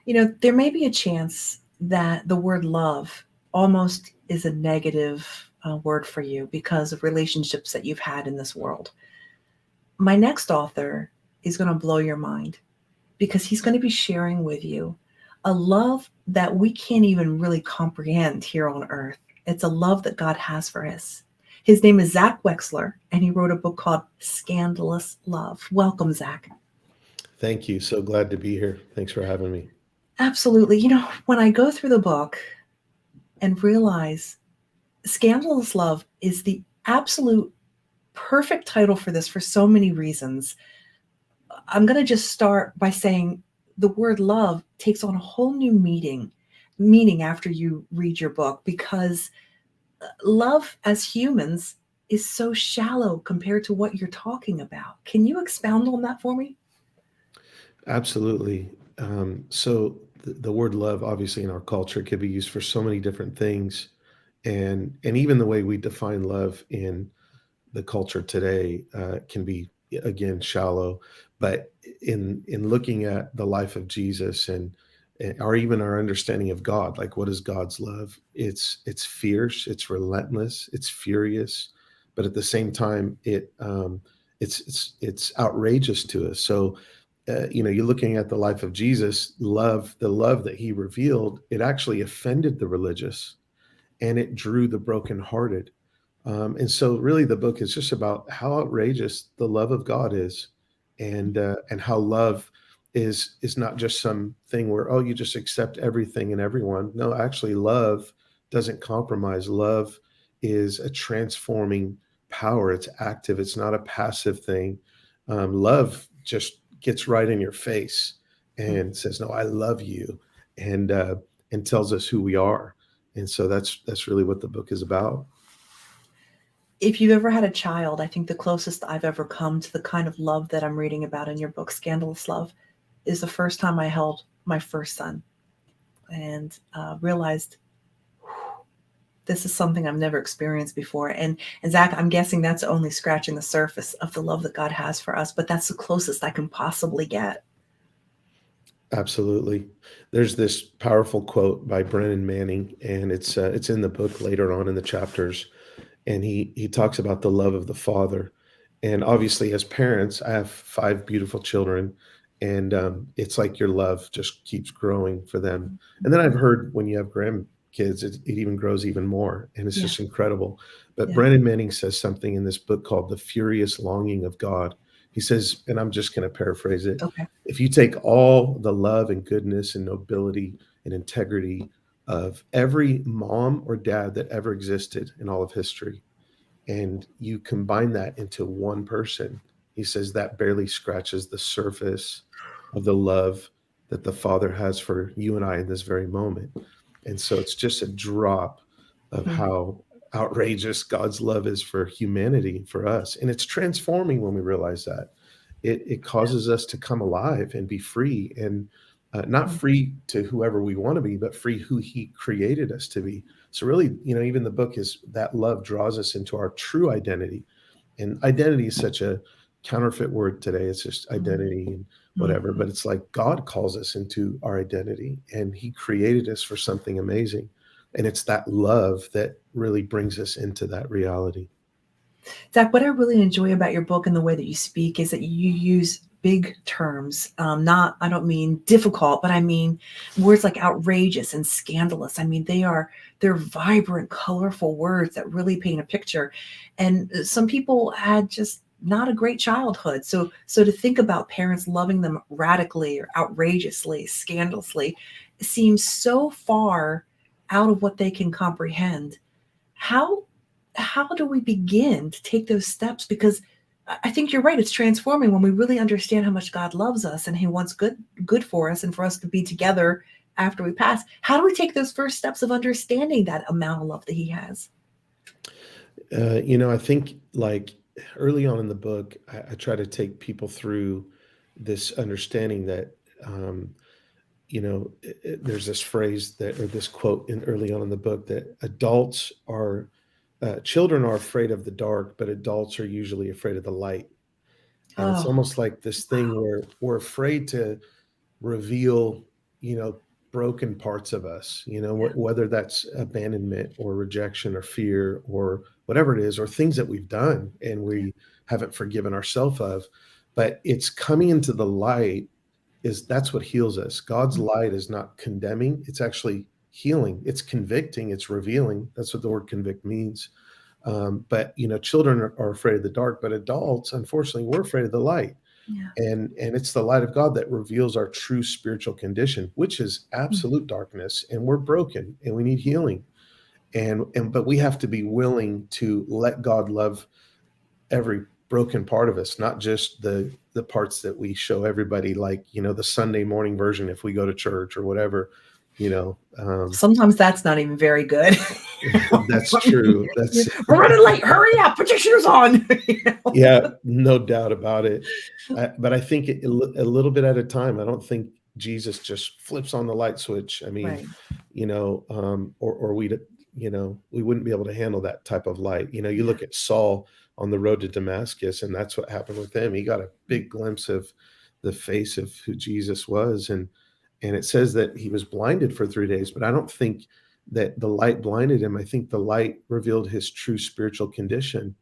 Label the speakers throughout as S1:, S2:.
S1: There may be a chance that the word love almost is a negative word for you because of relationships that you've had in this world. My next author is going to blow your mind because he's going to be sharing with you a love that we can't even really comprehend here on earth. It's a love that God has for us. His name is Zack Wechsler, and he wrote a book called Scandalous Love. Welcome, Zack.
S2: Thank you. So glad to be here. Thanks for having me.
S1: Absolutely. When I go through the book and realize Scandalous Love is the absolute perfect title for this for so many reasons, I'm going to just start by saying the word love takes on a whole new meaning after you read your book, because love as humans is so shallow compared to what you're talking about. Can you expound on that for me?
S2: Absolutely. So the word love, obviously, in our culture, could be used for so many different things, and even the way we define love in the culture today can be again shallow. But in looking at the life of Jesus or even our understanding of God, like what is God's love? It's fierce, it's relentless, it's furious, but at the same time, it's outrageous to us. So you're looking at the life of Jesus, the love that he revealed, it actually offended the religious and it drew the brokenhearted. And so, really, the book is just about how outrageous the love of God is, and how love is not just something where, oh, you just accept everything and everyone. No, actually, love doesn't compromise. Love is a transforming power. It's active. It's not a passive thing. Love just gets right in your face and says, "No, I love you," and and tells us who we are. And so that's really what the book is about.
S1: If you've ever had a child, I think the closest I've ever come to the kind of love that I'm reading about in your book, Scandalous Love, is the first time I held my first son and realized this is something I've never experienced before. And Zack, I'm guessing that's only scratching the surface of the love that God has for us, but that's the closest I can possibly get.
S2: Absolutely. There's this powerful quote by Brennan Manning, and it's in the book later on in the chapters, and he talks about the love of the Father. And obviously, as parents, I have five beautiful children, and it's like your love just keeps growing for them. And then I've heard when you have grandkids, it even grows even more, and it's
S1: Yeah,
S2: just incredible. But
S1: yeah.
S2: Brennan Manning says something in this book called "The Furious Longing of God." He says, and I'm just going to paraphrase it:
S1: Okay.
S2: if you take all the love and goodness and nobility and integrity of every mom or dad that ever existed in all of history, and you combine that into one person, he says that barely scratches the surface of the love that the Father has for you and I in this very moment. And so it's just a drop of
S1: Hmm.
S2: how outrageous God's love is for humanity, for us. And it's transforming when we realize that. It causes us to come alive and be free, and not
S1: Hmm.
S2: free to whoever we want to be, but free who he created us to be. So really, even the book is that love draws us into our true identity. And identity is such a counterfeit word today. It's just identity and
S1: Hmm.
S2: whatever, but it's like God calls us into our identity, and he created us for something amazing. And it's that love that really brings us into that reality.
S1: Zach, what I really enjoy about your book and the way that you speak is that you use big terms. Not, I don't mean difficult, but I mean words like outrageous and scandalous. I mean, they're vibrant, colorful words that really paint a picture. And some people had just not a great childhood. So to think about parents loving them radically or outrageously, scandalously, seems so far out of what they can comprehend. How do we begin to take those steps? Because I think you're right, it's transforming when we really understand how much God loves us and he wants good for us and for us to be together after we pass. How do we take those first steps of understanding that amount of love that he has?
S2: I think like early on in the book, I try to take people through this understanding that, um, there's this phrase that, or this quote in early on in the book, that children are afraid of the dark, but adults are usually afraid of the light. And it's
S1: Oh,
S2: almost like this thing where we're afraid to reveal, broken parts of us,
S1: Yeah.
S2: whether that's abandonment or rejection or fear or whatever it is, or things that we've done and
S1: Yeah.
S2: we haven't forgiven ourselves of. But it's coming into the light, that's what heals us. God's
S1: Mm.
S2: light is not condemning, it's actually healing. It's convicting, it's revealing. That's what the word convict means. But children are afraid of the dark, but adults, unfortunately, we're afraid of the light.
S1: Yeah.
S2: And it's the light of God that reveals our true spiritual condition, which is
S1: Mm.
S2: absolute darkness, and we're broken and we need healing. But we have to be willing to let God love every broken part of us, not just the parts that we show everybody, like the Sunday morning version if we go to church or whatever. you know um
S1: Sometimes that's not even very good.
S2: that's true. That's
S1: We're running late. Hurry up. Put your shoes on.
S2: Yeah, no doubt about it. But I think a little bit at a time. I don't think Jesus just flips on the light switch. I mean,
S1: Right.
S2: or we wouldn't be able to handle that type of light. You
S1: Yeah.
S2: look at Saul on the road to Damascus, and that's what happened with him. He got a big glimpse of the face of who Jesus was, and it says that he was blinded for 3 days. But I don't think that the light blinded him. I think the light revealed his true spiritual condition.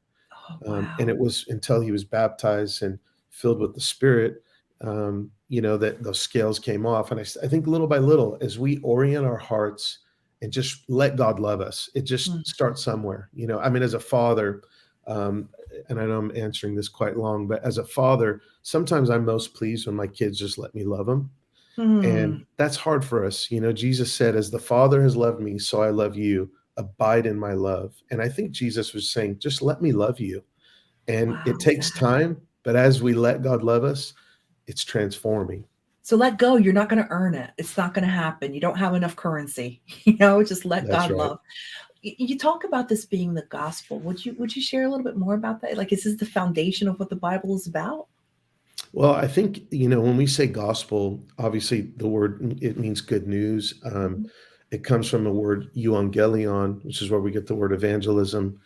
S1: Oh,
S2: And
S1: wow.
S2: it was until he was baptized and filled with the Spirit, that those scales came off. And I think little by little, as we orient our hearts and just let God love us, it
S1: Mm.
S2: just starts somewhere. I mean, as a father, um, and I know I'm answering this quite long, but as a father, sometimes I'm most pleased when my kids just let me love them.
S1: Hmm.
S2: And that's hard for us. Jesus said, as the Father has loved me, so I love you. Abide in my love. And I think Jesus was saying, just let me love you. And
S1: Wow,
S2: it takes
S1: Zach.
S2: time, but as we let God love us, it's transforming.
S1: So let go. You're not going to earn it. It's not going to happen. You don't have enough currency. Just let
S2: That's
S1: God
S2: right.
S1: love. You talk about this being the gospel. Would you share a little bit more about that? Like, is this the foundation of what the Bible is about?
S2: Well, I think, when we say gospel, obviously the word, it means good news.
S1: Mhm.
S2: It comes from a word euangelion, which is where we get the word evangelism.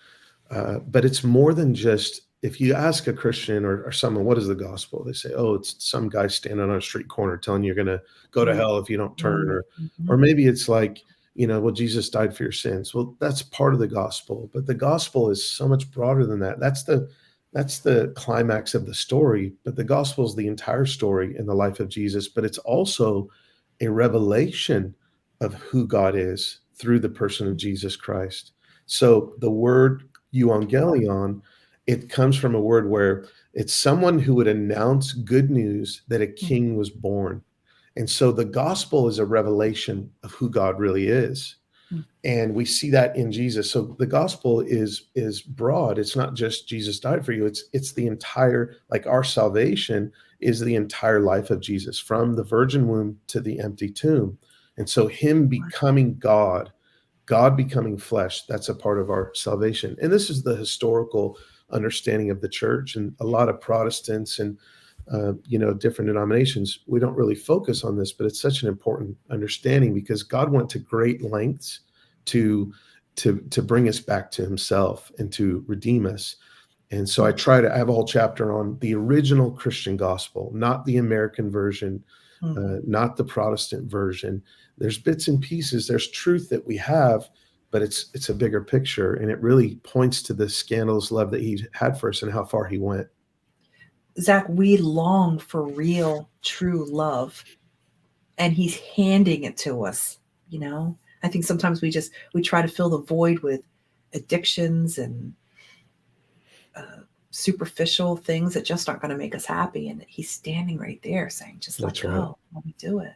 S2: But it's more than just, if you ask a Christian or someone, what is the gospel? They say, oh, it's some guy standing on a street corner telling you you're going to go to
S1: Mm,
S2: hell if you don't turn.
S1: mm,
S2: Or
S1: mhm.
S2: maybe it's like, well, Jesus died for your sins. Well, that's part of the gospel, but the gospel is so much broader than that. That's the climax of the story, but the gospel is the entire story in the life of Jesus, but it's also a revelation of who God is through the person of Jesus Christ. So the word euangelion, it comes from a word where it's someone who would announce good news that a
S1: Mm,
S2: king was born. And so the gospel is a revelation of who God really is.
S1: mm.
S2: And we see that in Jesus. So the gospel is broad. It's not just Jesus died for you. It's the entire, like, our salvation is the entire life of Jesus, from the virgin womb to the empty tomb. And so him becoming God becoming flesh, that's a part of our salvation. And this is the historical understanding of the church. And a lot of Protestants and different denominations, we don't really focus on this, but it's such an important understanding, because God went to great lengths to to bring us back to himself and to redeem us. And so I have a whole chapter on the original Christian gospel, not the American version,
S1: Mm.
S2: not the Protestant version. There's bits and pieces, there's truth that we have, but it's a bigger picture, and it really points to the scandalous love that he had for us and how far he went.
S1: Zach, we long for real, true love, and he's handing it to us. I think sometimes we try to fill the void with addictions and uh, superficial things that just aren't going to make us happy. And he's standing right there saying, just let
S2: That's right.
S1: go. Let me do it.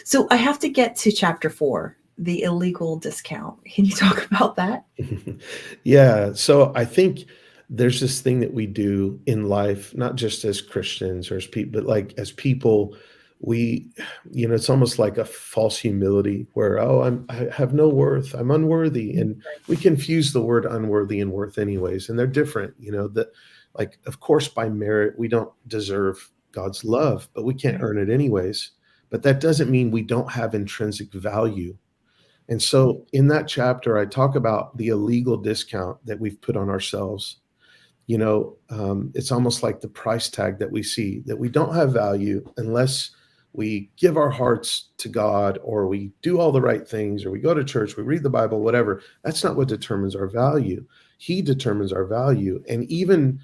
S1: So I have to get to chapter 4, the illegal discount. Can you talk about that?
S2: Yeah. So I think there's this thing that we do in life, not just as Christians or as people, but like as people, we, it's almost like a false humility where, oh, I have no worth. I'm unworthy.
S1: Mm.
S2: And we confuse the word unworthy and worth anyways. And they're different, that, like, of course, by merit, we don't deserve God's love, but we can't
S1: Right.
S2: earn it anyways. But that doesn't mean we don't have intrinsic value. And
S1: Mm.
S2: so in that chapter, I talk about the illegal discount that we've put on ourselves. It's almost like the price tag that we see, that we don't have value unless we give our hearts to God, or we do all the right things, or we go to church, we read the Bible, whatever. That's not what determines our value. He determines our value. And even,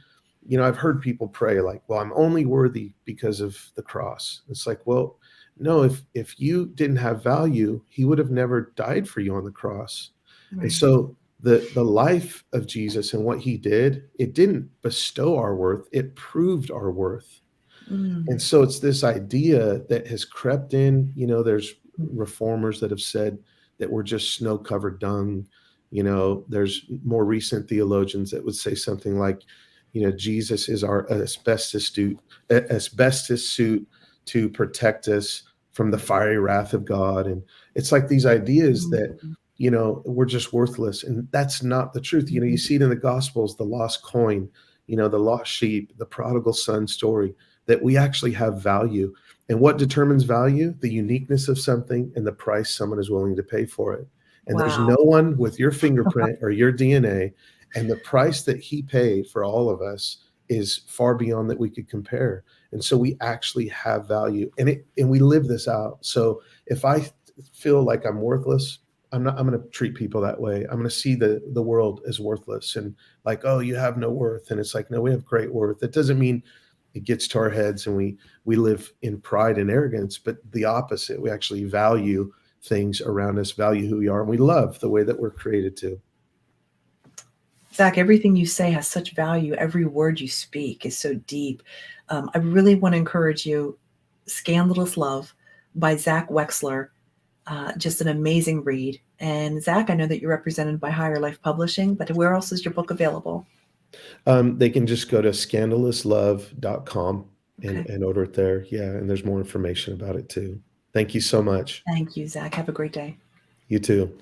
S2: I've heard people pray like, well, I'm only worthy because of the cross. It's like, well, no, if you didn't have value, he would have never died for you on the cross. And
S1: Right.
S2: so the life of Jesus and what he did, it didn't bestow our worth, it proved our worth. And
S1: Mm.
S2: so it's this idea that has crept in. There's reformers that have said that we're just snow-covered dung. There's more recent theologians that would say something like, Jesus is our asbestos suit to protect us from the fiery wrath of God. And it's like these ideas that,
S1: Mhm.
S2: we're just worthless. And that's not the truth. You
S1: Mhm.
S2: see it in the Gospels, the lost coin, the lost sheep, the prodigal son story, that we actually have value. And what determines value? The uniqueness of something and the price someone is willing to pay for it. And there's no
S1: Wow.
S2: one with your fingerprint or your DNA. And the price that he paid for all of us is far beyond that we could compare. And so we actually have value, and we live this out. So if I feel like I'm worthless, I'm going to treat people that way. I'm going to see the world as worthless and like, oh, you have no worth. And it's like, no, we have great worth. It doesn't mean it gets to our heads and we live in pride and arrogance, but the opposite. We actually value things around us, value who we are, and we love the way that we're created to.
S1: Zach, everything you say has such value. Every word you speak is so deep. I really want to encourage you. Scandalous Love by Zach Wechsler. Just an amazing read. And Zach, I know that you're represented by Higher Life Publishing, but where else is your book available?
S2: They can just go to scandalousLove.com
S1: Okay.
S2: and order it there. Yeah, and there's more information about it too. Thank you so much.
S1: Thank you, Zach. Have a great day.
S2: You too.